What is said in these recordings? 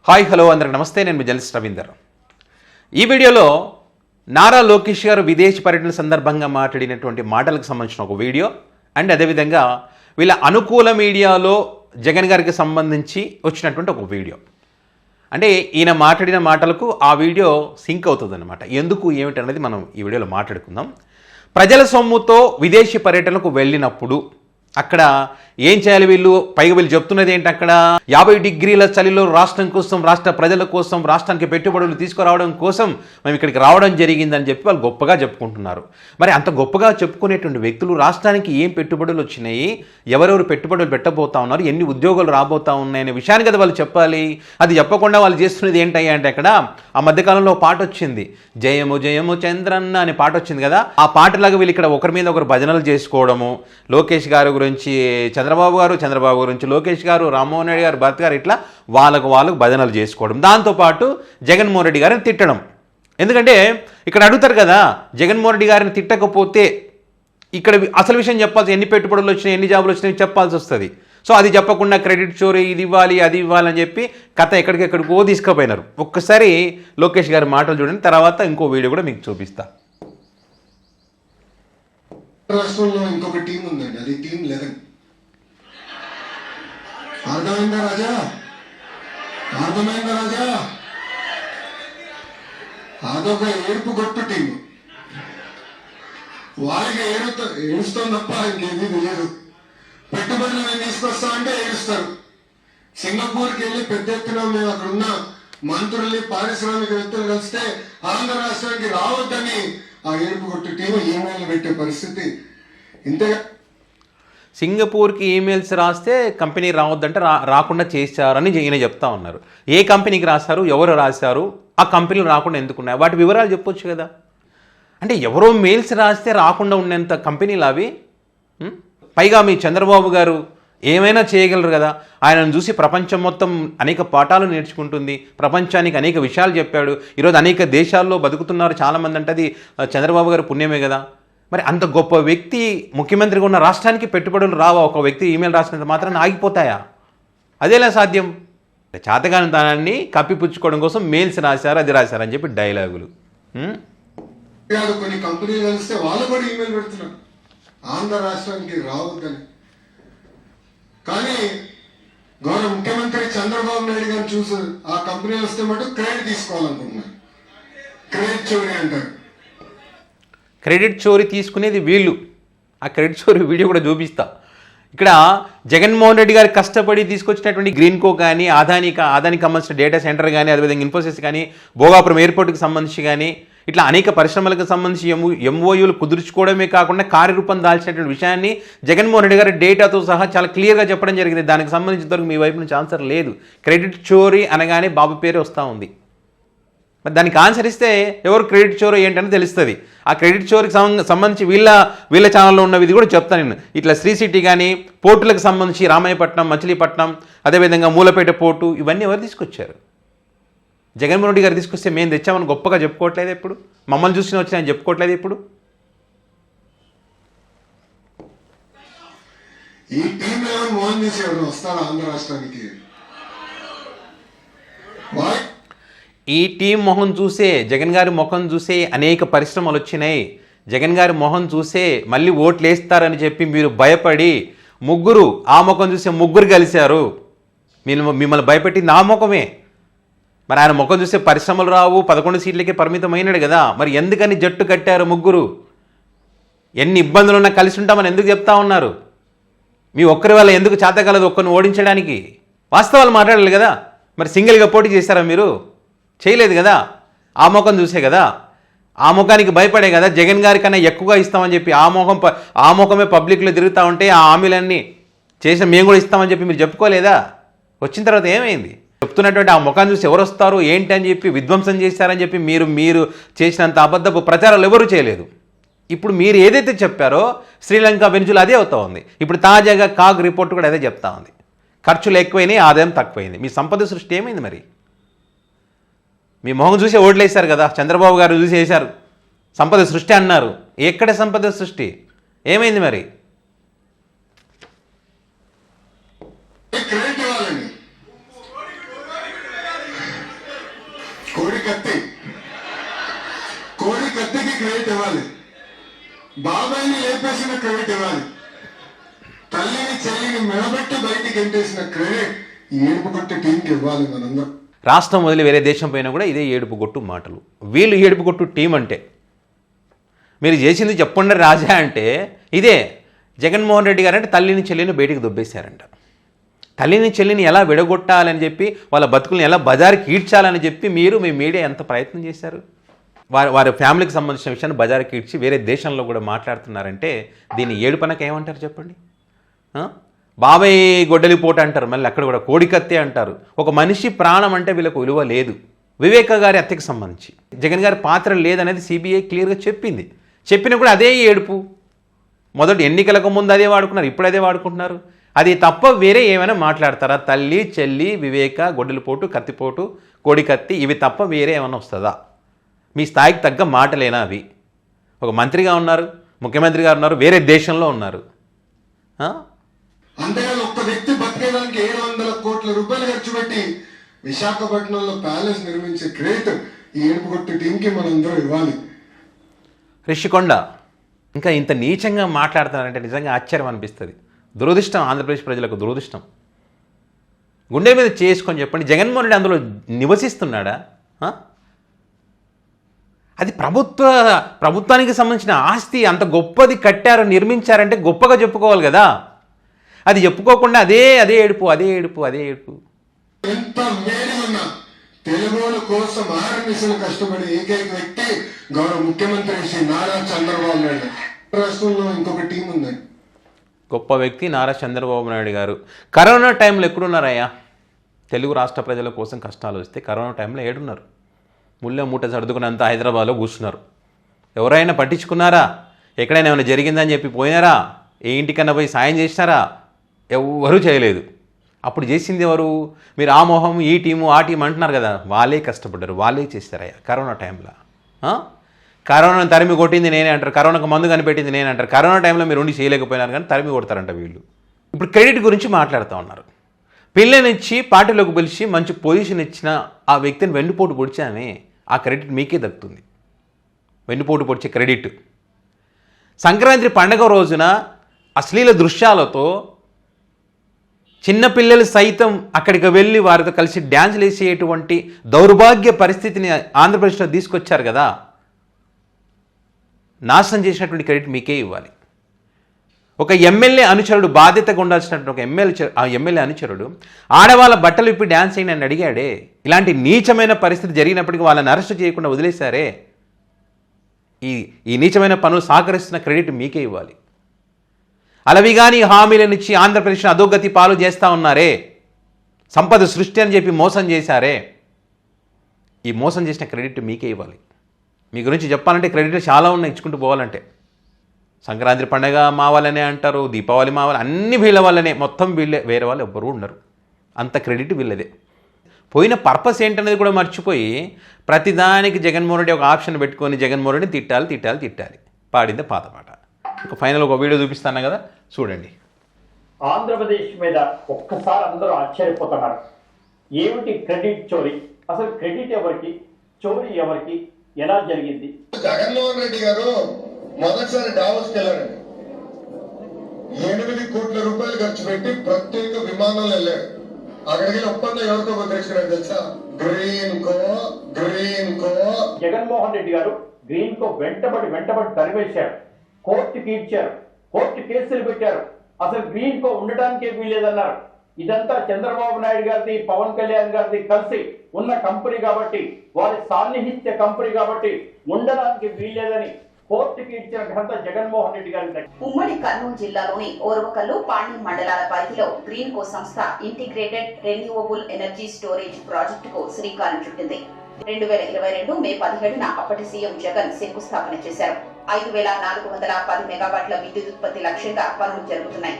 Hi hello అందరికి నమస్తే. నేను మీ జర్నలిస్ట్ రవీందర్. ఈ వీడియోలో నారా లోకేష్ గారు విదేశీ పర్యటన సందర్భంగా మాట్లాడినటువంటి మాటలకు సంబంధించిన ఒక వీడియో అండ్ అదేవిధంగా వీళ్ళ అనుకూల మీడియాలో జగన్ గారికి సంబంధించి వచ్చినటువంటి ఒక వీడియో. అంటే ఈయన మాట్లాడిన మాటలకు ఆ వీడియో సింక్ అవుతుంది అనమాట. ఎందుకు ఏమిటి అనేది మనం ఈ వీడియోలో మాట్లాడుకుందాం. ప్రజల సొమ్ముతో విదేశీ పర్యటనకు వెళ్ళినప్పుడు అక్కడ ఏం చేయాలి వీళ్ళు? పైగా వీళ్ళు చెప్తున్నది ఏంటి? అక్కడ 50 డిగ్రీల చలిలో రాష్ట్రం కోసం, రాష్ట్ర ప్రజల కోసం, రాష్ట్రానికి పెట్టుబడులు తీసుకురావడం కోసం మేము ఇక్కడికి రావడం జరిగిందని చెప్పి వాళ్ళు గొప్పగా చెప్పుకుంటున్నారు. మరి అంత గొప్పగా చెప్పుకునేటువంటి వ్యక్తులు రాష్ట్రానికి ఏం పెట్టుబడులు వచ్చినాయి, ఎవరెవరు పెట్టుబడులు పెట్టబోతా ఉన్నారు, ఎన్ని ఉద్యోగాలు రాబోతా ఉన్నాయనే విషయాన్ని కదా వాళ్ళు చెప్పాలి. అది చెప్పకుండా వాళ్ళు చేస్తున్నది ఏంటయ్యా అంటే అక్కడ ఆ మధ్యకాలంలో పాట వచ్చింది, జయము జయము చంద్రన్న అనే పాట వచ్చింది కదా. ఆ పాటలాగా వీళ్ళు ఇక్కడ ఒకరి మీద ఒకరు భజనలు చేసుకోవడము, లోకేష్ గారి గురించి చంద్రబాబు గురించి లోకేష్ గారు, రామ్మోహన్ రెడ్డి గారు, భరత్ గారు, ఇట్లా వాళ్ళకు భజనలు చేసుకోవడం, దాంతోపాటు జగన్మోహన్ రెడ్డి గారిని తిట్టడం. ఎందుకంటే ఇక్కడ అడుగుతారు కదా, జగన్మోహన్ రెడ్డి గారిని తిట్టకపోతే ఇక్కడ అసలు విషయం చెప్పాల్సి, ఎన్ని పెట్టుబడులు వచ్చినాయి, ఎన్ని జాబులు వచ్చినాయి చెప్పాల్సి వస్తుంది. సో అది చెప్పకుండా క్రెడిట్ చోరీ, ఇది ఇవ్వాలి అది ఇవ్వాలని చెప్పి కథ ఎక్కడికెక్కడికో తీసుకుపోయినారు. ఒక్కసారి లోకేష్ గారి మాటలు చూడండి, తర్వాత ఇంకో వీడియో కూడా మీకు చూపిస్తా. రాష్ట్రంలో ఇంకొక టీం ఉందండి, అది టీం 11. అర్థమైందా రాజా? అదొక ఏడుపు గొట్టు టీం. వాళ్ళకి ఏడుస్తాం తప్ప ఇంకేమీ తెలియదు. పెట్టుబడులు మేము తీసుకొస్తా అంటే ఏడుస్తారు. సింగపూర్కి వెళ్ళి పెద్ద ఎత్తున మేము అక్కడ ఉన్న మంత్రుల్ని, పారిశ్రామికవేత్తలు కలిస్తే ఆంధ్ర రాష్ట్రానికి రావద్దని ఆ ఏడుపు కొట్టు టీం ఈమెయిల్ పెట్టే పరిస్థితి. ఇంతగా సింగపూర్కి ఈమెయిల్స్ రాస్తే కంపెనీ రావద్దంటే రాకుండా చేశారని ఈయన చెప్తా ఉన్నారు. ఏ కంపెనీకి రాశారు, ఎవరు రాశారు, ఆ కంపెనీలు రాకుండా ఎందుకున్నాయి, వాటి వివరాలు చెప్పొచ్చు కదా. అంటే ఎవరో మెయిల్స్ రాస్తే రాకుండా ఉండేంత కంపెనీలు అవి. పైగా మీ చంద్రబాబు గారు ఏమైనా చేయగలరు కదా. ఆయనను చూసి ప్రపంచం మొత్తం అనేక పాఠాలు నేర్చుకుంటుంది, ప్రపంచానికి అనేక విషయాలు చెప్పాడు. ఈరోజు అనేక దేశాల్లో బతుకుతున్నారు చాలామంది, అంటే అది చంద్రబాబు గారు పుణ్యమే కదా. మరి అంత గొప్ప వ్యక్తి ముఖ్యమంత్రిగా ఉన్న రాష్ట్రానికి పెట్టుబడులు రావా? ఒక వ్యక్తి ఈమెయిల్ రాసినంత మాత్రాన్ని ఆగిపోతాయా? అదేలా సాధ్యం? చేతగాని దానాన్ని కప్పిపుచ్చుకోవడం కోసం మెయిల్స్ రాశారు, అది రాశారు అని చెప్పి డైలాగులు. కొన్ని కంపెనీలు కలిస్తే వాళ్ళు కూడా ఈమెయిల్ పెడుతున్నారు ఆంధ్ర రాష్ట్రానికి రావద్దని. కానీ గౌరవ ముఖ్యమంత్రి చంద్రబాబు నాయుడు గారు చూసి ఆ కంపెనీలు వస్తే మటు క్రెడిట్ తీసుకోవాలనుకుంటున్నారు. క్రెడిట్ చోరీ అంటారు. క్రెడిట్ చోరీ తీసుకునేది వీళ్ళు. ఆ క్రెడిట్ చోరీ వీడియో కూడా చూపిస్తా. ఇక్కడ జగన్మోహన్ రెడ్డి గారు కష్టపడి తీసుకొచ్చినటువంటి గ్రీన్కో కానీ, ఆదానికి సంబంధించిన డేటా సెంటర్ కానీ, అదేవిధంగా ఇన్ఫోసిస్ కానీ, భోగాపురం ఎయిర్పోర్ట్కి సంబంధించి కానీ, ఇట్లా అనేక పరిశ్రమలకు సంబంధించి ఎంఓయూలు కుదుర్చుకోవడమే కాకుండా కార్యరూపం దాల్చినటువంటి విషయాన్ని జగన్మోహన్ రెడ్డి గారి డేటాతో సహా చాలా క్లియర్గా చెప్పడం జరిగింది. దానికి సంబంధించినంతవరకు మీ వైపు నుంచి ఆన్సర్ లేదు. క్రెడిట్ చోరీ అనగానే బాబు పేరే వస్తూ ఉంది. మరి దానికి ఆన్సర్ ఇస్తే ఎవరు క్రెడిట్ చోరీ ఏంటని తెలుస్తుంది. ఆ క్రెడిట్ చోరీకి సంబంధించి వీళ్ళ ఛానల్లో ఉన్నది కూడా చెప్తాను నేను. ఇట్లా శ్రీ సిటీ కానీ, పోర్టులకు సంబంధించి రామాయపట్నం, మచిలీపట్నం, అదేవిధంగా మూలపేట పోర్టు, ఇవన్నీ ఎవరు తీసుకొచ్చారు? జగన్మోహన్ రెడ్డి గారు తీసుకొస్తే మేము తెచ్చామని గొప్పగా చెప్పుకోవట్లేదు. ఇప్పుడు మమ్మల్ని చూసిన వచ్చి ఆయన చెప్పుకోవట్లేదు. ఇప్పుడు ఈ టీం మోహన్ చేసి ఎవరు వస్తారు ఆంధ్ర రాష్ట్రానికి? ఈ టీం మొహం చూసే, జగన్ గారి మొహం చూసే అనేక పరిశ్రమలు వచ్చినాయి. జగన్ గారి మొహం చూసే మళ్ళీ ఓట్లు వేస్తారని చెప్పి మీరు భయపడి ముగ్గురు, ఆ ముఖం చూసే ముగ్గురు కలిశారు. మిమ్మల్ని భయపెట్టింది ఆ ముఖమే. మరి ఆయన ముఖం చూసే పరిశ్రమలు రావు, 11 సీట్లకే పరిమితమైనాడు కదా. మరి ఎందుకని జట్టు కట్టారు ముగ్గురు? ఎన్ని ఇబ్బందులు ఉన్నా కలిసి ఉంటామని ఎందుకు చెప్తా ఉన్నారు? మీ ఒక్కరి వల్ల ఎందుకు చేతగలదు ఒక్కరిని ఓడించడానికి? వాస్తవాలు మాట్లాడాలి కదా. మరి సింగిల్గా పోటీ చేశారా మీరు? చేయలేదు కదా. ఆ ముఖం చూసే కదా, ఆ ముఖానికి భయపడే కదా జగన్ గారి కన్నా ఎక్కువగా ఇస్తామని చెప్పి ఆ ముఖమే పబ్లిక్లో తిరుగుతూ ఉంటే ఆ హామీలన్నీ చేసిన మేము కూడా ఇస్తామని చెప్పి మీరు చెప్పుకోలేదా? వచ్చిన తర్వాత ఏమైంది? చెప్తున్నటువంటి ఆ ముఖాన్ని చూసి ఎవరు వస్తారు ఏంటి అని చెప్పి విధ్వంసం చేశారని చెప్పి మీరు చేసినంత అబద్ధపు ప్రచారాలు ఎవరూ చేయలేదు. ఇప్పుడు మీరు ఏదైతే చెప్పారో శ్రీలంక, వెనుజులా అదే అవుతా ఉంది. ఇప్పుడు తాజాగా కాగ్ రిపోర్ట్ కూడా అదే చెప్తా ఉంది. ఖర్చులు ఎక్కువైనాయి, ఆదాయం తక్కువైంది. మీ సంపద సృష్టి ఏమైంది? మరి మీ మొహం చూసి ఓట్లు వేశారు కదా, చంద్రబాబు గారు చూసి వేశారు. సంపద సృష్టి అన్నారు. ఎక్కడ సంపద సృష్టి? ఏమైంది మరి? కోడి కత్తికి క్రెడిట్ ఇవ్వాలి, బాబాయిని లేపేసిన క్రెడిట్ ఇవ్వాలి, తల్లిని చెల్లిని మెడబెట్టి బయటికి గెంటేసిన క్రెడిట్ ఏడుపు కొట్టే టీంకి ఇవ్వాలి మనందరం. రాష్ట్రం వదిలి వేరే దేశం పైన కూడా ఇదే ఏడుపు కొట్టు మాటలు. వీళ్ళు ఏడుపు కొట్టు టీం అంటే మీరు చేసింది చెప్పండి రాజా అంటే ఇదే. జగన్మోహన్ రెడ్డి గారు అంటే తల్లిని చెల్లిని బయటికి దొబ్బేశారంట. తల్లిని చెల్లిని ఎలా విడగొట్టాలని చెప్పి వాళ్ళ బతుకుల్ని ఎలా బజారుకి ఈడ్చాలని చెప్పి మీరు మీ మీడియా ఎంత ప్రయత్నం చేశారు. వారి ఫ్యామిలీకి సంబంధించిన విషయాన్ని బజారుకి ఈడ్చి వేరే దేశంలో కూడా మాట్లాడుతున్నారంటే దీన్ని ఏడుపనక ఏమంటారు చెప్పండి. బాబాయ్ గొడ్డలి పోట అంటారు, మళ్ళీ అక్కడ కూడా కోడికత్తే అంటారు. ఒక మనిషి ప్రాణం అంటే వీళ్ళకు విలువ లేదు. వివేక గారి హత్యకు సంబంధించి జగన్ గారి పాత్ర లేదనేది సిబిఐ క్లియర్గా చెప్పింది. చెప్పినా కూడా అదే ఏడుపు. మొదటి ఎన్నికలకు ముందు అదే వాడుకున్నారు, ఇప్పుడు అదే వాడుకుంటున్నారు. అది తప్ప వేరే ఏమైనా మాట్లాడతారా? తల్లి చెల్లి వివేక గొడ్డలిపోటు కత్తిపోటు కోడికత్తి ఇవి తప్ప వేరే ఏమైనా వస్తుందా? మీ స్థాయికి తగ్గ మాటలేనా అవి? ఒక మంత్రిగా ఉన్నారు, ముఖ్యమంత్రిగా ఉన్నారు, వేరే దేశంలో ఉన్నారు. అంతేగాని ఒక్క వ్యక్తి బతికేదానికి 700 కోట్ల రూపాయలు ఖర్చు పెట్టి విశాఖపట్నంలో ప్యాలెస్ నిర్మించే క్రెడిట్ ఈ ఏడుపు కొట్టు టీంకి మనందరం ఇవ్వాలి. రిషికొండ ఇంకా ఇంత నీచంగా మాట్లాడుతున్నారంటే నిజంగా ఆశ్చర్యం అనిపిస్తుంది. దురదృష్టం, ఆంధ్రప్రదేశ్ ప్రజలకు దురదృష్టం. గుండె మీద చేసుకొని చెప్పండి, జగన్మోహన్ రెడ్డి అందులో నివసిస్తున్నాడా? అది ప్రభుత్వానికి సంబంధించిన ఆస్తి, అంత గొప్పది కట్టారు నిర్మించారంటే గొప్పగా చెప్పుకోవాలి కదా. అది చెప్పుకోకుండా అదే ఏడుపు. ఎంత వేడి ఉన్నా తెలుగుల కోసం ఆర్నిసలు కష్టపడే ఏకైక వ్యక్తి గౌరవ ముఖ్యమంత్రి శ్రీ నారా చంద్రబాబు నాయుడు. రాష్ట్రంలో ఇంకొక టీం ఉంది, గొప్ప వ్యక్తి నారా చంద్రబాబు నాయుడు గారు. కరోనా టైంలో ఎక్కడున్నారయ్యా? తెలుగు రాష్ట్ర ప్రజల కోసం కష్టాలు వస్తే కరోనా టైంలో ఏడున్నారు? ముళ్ళ మూట సర్దుకున్నంత హైదరాబాద్లో కూర్చున్నారు. ఎవరైనా పట్టించుకున్నారా? ఎక్కడైనా ఏమైనా జరిగిందని చెప్పి పోయినారా? ఏ ఇంటికన్నా పోయి సాయం చేసినారా? ఎవ్వరూ చేయలేదు. అప్పుడు చేసింది ఎవరు? మీరు ఆ మొహం ఈ టీము ఆ టీం అంటున్నారు కదా, వాళ్ళే కష్టపడ్డారు, వాళ్ళే చేస్తారయ్యా కరోనా టైంలో. కరోనాను తరిమి కొట్టింది నేనే అంటారు, కరోనాకు మందు కనిపెట్టింది నేనే అంటారు. కరోనా టైంలో మీరు ఉండి చేయలేకపోయినారు కానీ తరిమి కొడతారంట వీళ్ళు. ఇప్పుడు క్రెడిట్ గురించి మాట్లాడుతూ ఉన్నారు. పిల్లనిచ్చి పార్టీలోకి పిలిచి మంచి పొజిషన్ ఇచ్చిన ఆ వ్యక్తిని వెన్నుపోటు పొడిచామే, ఆ క్రెడిట్ మీకే దక్కుతుంది. వెన్నుపోటు పొడిచే క్రెడిట్. సంక్రాంతి పండగ రోజున అశ్లీల దృశ్యాలతో చిన్నపిల్లలు సైతం అక్కడికి వెళ్ళి వారితో కలిసి డ్యాన్సులు వేసేటువంటి దౌర్భాగ్య పరిస్థితిని ఆంధ్రప్రదేశ్లో తీసుకొచ్చారు కదా. నాశనం చేసినటువంటి క్రెడిట్ మీకే ఇవ్వాలి. ఒక ఎమ్మెల్యే అనుచరుడు, బాధ్యతగా ఉండాల్సినటువంటి ఒక ఎమ్మెల్యే అనుచరుడు ఆడవాళ్ళ బట్టలు ఇప్పి డ్యాన్స్ అయ్యి నన్ను అడిగాడే. ఇలాంటి నీచమైన పరిస్థితి జరిగినప్పటికీ వాళ్ళని అరెస్ట్ చేయకుండా వదిలేశారే. ఈ నీచమైన పనులు సహకరిస్తున్న క్రెడిట్ మీకే ఇవ్వాలి. అలవిగాని హామీలనిచ్చి ఆంధ్రప్రదేశ్ను అధోగతి పాలు చేస్తూ ఉన్నారే, సంపద సృష్టి అని చెప్పి మోసం చేశారే, ఈ మోసం చేసిన క్రెడిట్ మీకే ఇవ్వాలి. మీ గురించి చెప్పాలంటే క్రెడిట్ చాలా ఉన్నాయి ఇచ్చుకుంటూ పోవాలంటే. సంక్రాంతి పండగ మా వాళ్ళనే అంటారు, దీపావళి మా వాళ్ళు, అన్ని వీళ్ళ వాళ్ళనే, మొత్తం వీళ్ళే, వేరే వాళ్ళు ఎవ్వరూ ఉండరు. అంత క్రెడిట్ వీళ్ళదే. పోయిన పర్పస్ ఏంటనేది కూడా మర్చిపోయి ప్రతిదానికి జగన్మోహన్ రెడ్డి ఒక ఆప్షన్ పెట్టుకొని జగన్మోహన్ రెడ్డి తిట్టాలి. పాడిందే పాత పాట. ఇక ఫైనల్ ఒక వీడియో చూపిస్తాను కదా, చూడండి. ఆంధ్రప్రదేశ్ మీద ఒక్కసారి అందరూ ఆశ్చర్యపోతున్నారు. ఏమిటి క్రెడిట్ చోరీ? అసలు క్రెడిట్ ఎవరికి, చోరీ ఎవరికి, ఎలా జరిగింది? జగన్మోహన్ రెడ్డి గారు మొదటిసారి డావోస్కి వెళ్ళారండి. 8 కోట్ల రూపాయలు ఖర్చు పెట్టి ప్రత్యేక విమానంలో వెళ్ళాడు. అక్కడికి ఒప్పందం ఎవరితో కుదిరించాడు తెలుసా? గ్రీన్ కో. జగన్మోహన్ రెడ్డి గారు గ్రీన్ కో వెంటబడి తరివేశారు, కోర్టుకి ఇచ్చారు, కోర్టు కేసులు పెట్టారు. అసలు గ్రీన్ కో ఉండటానికే వీల్లేదన్నారు. ఇదంతా చంద్రబాబు నాయుడు గారిది, పవన్ కళ్యాణ్ గారిది కలిసి ఉన్న కంపెనీ కాబట్టి, వారి సాన్నిహిత్య కంపెనీ కాబట్టి ఉండడానికి వీల్లేదని కోర్టుకి ఇచ్చిన ఘనత జగన్మోహన్ రెడ్డి గారి. ఉమ్మడి కర్నూలు జిల్లాలోని ఓర్వకల్లు, పాణ్యం మండలాల పరిధిలో గ్రీన్ కో సంస్థ ఇంటిగ్రేటెడ్ రెన్యూవబుల్ ఎనర్జీ స్టోరేజ్ ప్రాజెక్టుకు శ్రీకారం చుట్టింది. 2022 మే 17న అప్పటి సీఎం జగన్ శంకుస్థాపన చేశారు. 5410 మెగావాట్ల విద్యుత్ ఉత్పత్తి లక్ష్యంగా పనులు జరుగుతున్నాయి.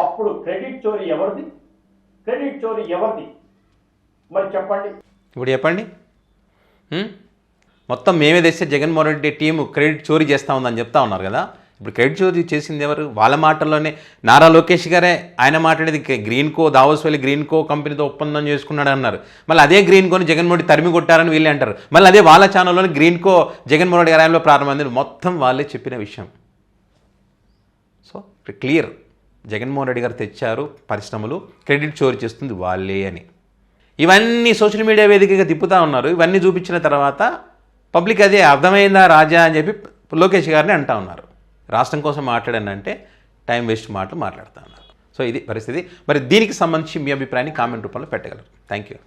అప్పుడు క్రెడిట్ చోరీ ఎవరిది? మరి చెప్పండి. ఇప్పుడు చెప్పండి. మొత్తం మేమే తెస్తే జగన్మోహన్ రెడ్డి టీము క్రెడిట్ చోరీ చేస్తూ ఉందని చెప్తా ఉన్నారు కదా. ఇప్పుడు క్రెడిట్ చోరీ చేసింది ఎవరు? వాళ్ళ మాటల్లోనే నారా లోకేష్ గారే ఆయన మాట్లాడేది గ్రీన్కో దావోస్ వెళ్ళి గ్రీన్కో కంపెనీతో ఒప్పందం చేసుకున్నాడు అన్నారు. మళ్ళీ అదే గ్రీన్కోని జగన్మోహన్ రెడ్డి తరిమి కొట్టారని వీళ్ళే అంటారు. మళ్ళీ అదే వాళ్ళ ఛానల్లోనే గ్రీన్కో జగన్మోహన్ రెడ్డి గారి ప్రారంభమైంది. మొత్తం వాళ్ళే చెప్పిన విషయం. సో క్లియర్, జగన్మోహన్ రెడ్డి గారు తెచ్చారు పరిశ్రమలు, క్రెడిట్ చోరీ చేస్తుంది వాళ్ళే అని. ఇవన్నీ సోషల్ మీడియా వేదికగా తిప్పుతూ ఉన్నారు. ఇవన్నీ చూపించిన తర్వాత పబ్లిక్ అదే అర్థమైందా రాజా అని చెప్పి లోకేష్ గారిని అంటా ఉన్నారు. రాష్ట్రం కోసం మాట్లాడానంటే టైం వేస్ట్ మాటలు మాట్లాడుతూ ఉన్నారు. సో ఇది పరిస్థితి. మరి దీనికి సంబంధించి మీ అభిప్రాయాన్ని కామెంట్ రూపంలో పెట్టగలరు. Thank you.